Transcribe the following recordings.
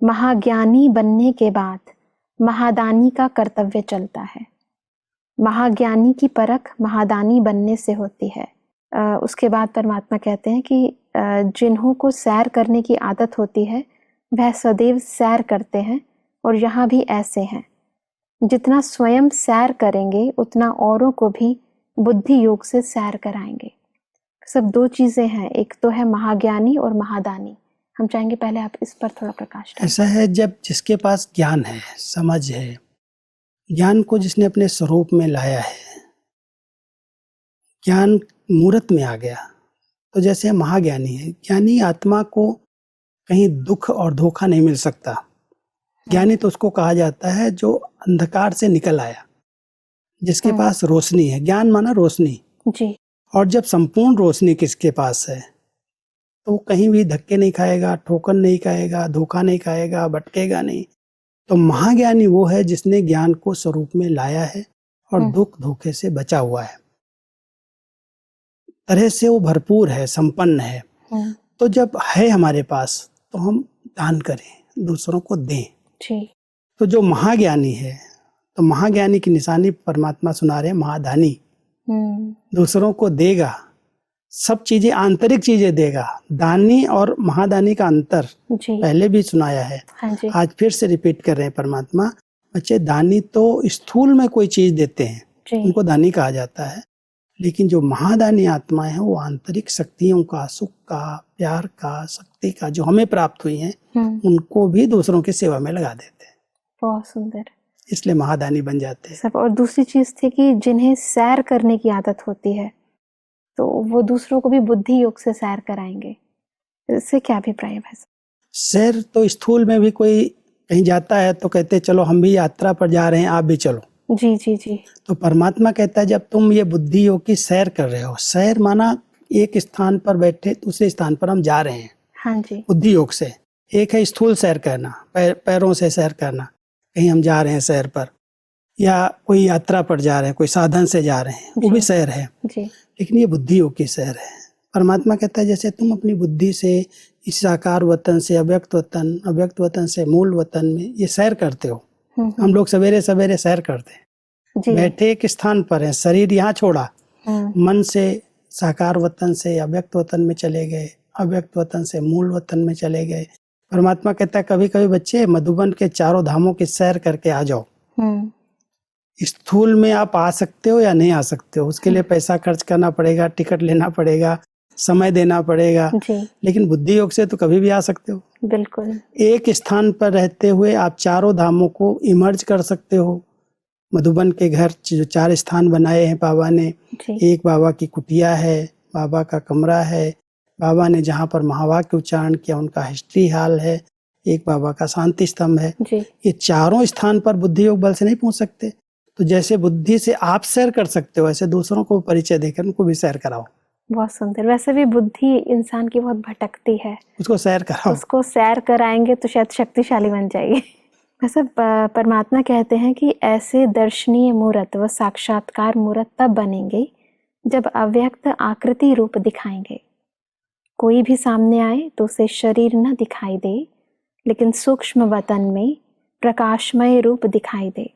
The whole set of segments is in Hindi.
महाज्ञानी बनने के बाद महादानी का कर्तव्य चलता है। महाज्ञानी की परख महादानी बनने से होती है। उसके बाद परमात्मा कहते हैं कि जिन्हों को सैर करने की आदत होती है वह सदैव सैर करते हैं, और यहाँ भी ऐसे हैं। जितना स्वयं सैर करेंगे उतना औरों को भी बुद्धि योग से सैर कराएंगे। सब दो चीजें हैं, एक तो है महाज्ञानी और महादानी। हम चाहेंगे पहले आप इस पर थोड़ा प्रकाश डालें। ऐसा है, जब जिसके पास ज्ञान है, समझ है, ज्ञान को जिसने अपने स्वरूप में लाया है, ज्ञान मूर्त में आ गया, तो जैसे महाज्ञानी है। ज्ञानी आत्मा को कहीं दुख और धोखा नहीं मिल सकता। ज्ञानी तो उसको कहा जाता है जो अंधकार से निकल आया, जिसके पास रोशनी है। ज्ञान माना रोशनी जी। और जब संपूर्ण रोशनी किसके पास है तो वो कहीं भी धक्के नहीं खाएगा, ठोकर नहीं खाएगा, धोखा नहीं खाएगा, भटकेगा नहीं। तो महाज्ञानी वो है जिसने ज्ञान को स्वरूप में लाया है और दुख धोखे से बचा हुआ है। तरह से वो भरपूर है, संपन्न है। तो जब है हमारे पास तो हम दान करें, दूसरों को दें। तो जो महाज्ञानी है, तो महाज्ञानी की निशानी परमात्मा सुना रहे हैं, महादानी। दूसरों को देगा, सब चीजें, आंतरिक चीजें देगा। दानी और महादानी का अंतर पहले भी सुनाया है। हाँ जी। आज फिर से रिपीट कर रहे हैं परमात्मा। बच्चे, दानी तो स्थूल में कोई चीज देते हैं, उनको दानी कहा जाता है। लेकिन जो महादानी आत्मा है वो आंतरिक शक्तियों का, सुख का, प्यार का, शक्ति का जो हमें प्राप्त हुई है, उनको भी दूसरों की सेवा में लगा देते हैं। बहुत सुंदर। इसलिए महादानी बन जाते हैं सब। और दूसरी चीज थी कि जिन्हें सैर करने की आदत होती है तो वो दूसरों को भी बुद्धि योग से सैर कराएंगे। इससे क्या अभिप्राय है? सैर तो स्थूल में भी कोई कहीं जाता है तो कहते चलो हम भी यात्रा पर जा रहे हैं, आप भी चलो। जी जी जी। तो परमात्मा कहता है जब तुम ये बुद्धि योग की सैर कर रहे हो, सैर माना एक स्थान पर बैठे दूसरे स्थान पर हम जा रहे हैं। हाँ जी। बुद्धि योग से एक है स्थूल सैर करना, पैरों से सैर करना, कहीं हम जा रहे हैं सैर पर, या कोई यात्रा पर जा रहे हैं, कोई साधन से जा रहे हैं, वो भी सैर है जी। लेकिन ये बुद्धि योग की सैर है। परमात्मा कहता है जैसे तुम अपनी बुद्धि से इस साकार वतन से अव्यक्त वतन, अव्यक्त वतन से मूल वतन में ये सैर करते हो। हम लोग सवेरे सवेरे सैर करते हैं, बैठे एक स्थान पर है, शरीर यहाँ छोड़ा, मन से साकार वतन से अव्यक्त वतन में चले गए, अव्यक्त वतन से मूल वतन में चले गए। परमात्मा कहता है कभी कभी बच्चे मधुबन के चारों धामों की सैर करके आ जाओ। स्थूल में आप आ सकते हो या नहीं आ सकते हो, उसके लिए पैसा खर्च करना पड़ेगा, टिकट लेना पड़ेगा, समय देना पड़ेगा। लेकिन बुद्धि योग से तो कभी भी आ सकते हो। बिल्कुल। एक स्थान पर रहते हुए आप चारों धामों को इमर्ज कर सकते हो। मधुबन के घर जो 4 स्थान बनाए हैं बाबा ने, एक बाबा की कुटिया है, बाबा का कमरा है, बाबा ने जहाँ पर महावाक्य उच्चारण किया उनका हिस्ट्री हॉल है, एक बाबा का शांति स्तंभ है। ये चारों स्थान पर बुद्धि योग बल से नहीं पहुंच सकते। तो जैसे बुद्धि से आप सैर कर सकते हो, ऐसे दूसरों को परिचय देकर उनको भी सैर कराओ। बहुत सुंदर। वैसे भी बुद्धि इंसान की बहुत भटकती है, उसको सैर कराओ। उसको सैर कराएंगे तो शायद शक्तिशाली बन जाएगी। वैसे परमात्मा कहते हैं कि ऐसे दर्शनीय मूर्त व साक्षात्कार मूर्त तब बनेंगे जब अव्यक्त आकृति रूप दिखाएंगे। कोई भी सामने आए तो उसे शरीर न दिखाई दे, लेकिन सूक्ष्म वतन में प्रकाशमय रूप दिखाई दे।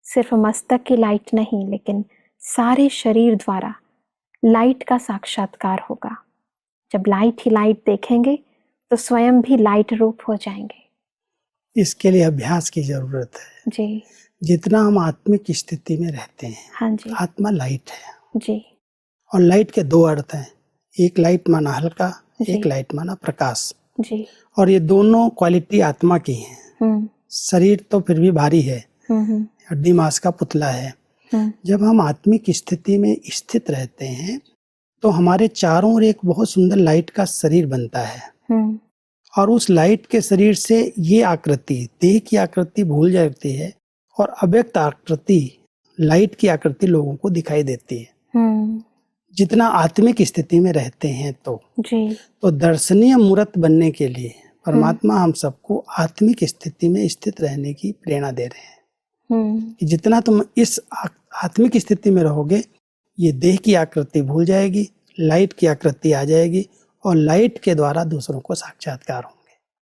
सिर्फ मस्तक की लाइट नहीं, लेकिन सारे शरीर द्वारा लाइट का साक्षात्कार होगा। जब लाइट ही लाइट देखेंगे तो स्वयं भी लाइट रूप हो जाएंगे। इसके लिए अभ्यास की जरूरत है जी। जितना हम आत्मिक स्थिति में रहते हैं। हाँ जी। आत्मा लाइट है जी। और लाइट के 2 अर्थ हैं, एक लाइट माना हल्का, एक लाइट माना प्रकाश जी। और ये दोनों क्वालिटी आत्मा की हैं। शरीर तो फिर भी भारी है, हड्डी मांस का पुतला है। जब हम आत्मिक स्थिति में स्थित रहते हैं तो हमारे चारों ओर एक बहुत सुंदर लाइट का शरीर बनता है और उस लाइट के शरीर से ये आकृति, देह की आकृति भूल जाती है और अव्यक्त आकृति, लाइट की आकृति लोगों को दिखाई देती है। जितना आत्मिक स्थिति में रहते हैं तो दर्शनीय मूर्त बनने के लिए परमात्मा हम सबको आत्मिक स्थिति में स्थित रहने की प्रेरणा दे रहे हैं। कि जितना तुम इस आत्मिक स्थिति में रहोगे, ये देह की आकृति भूल जाएगी, लाइट की आकृति आ जाएगी और लाइट के द्वारा दूसरों को साक्षात्कार हो।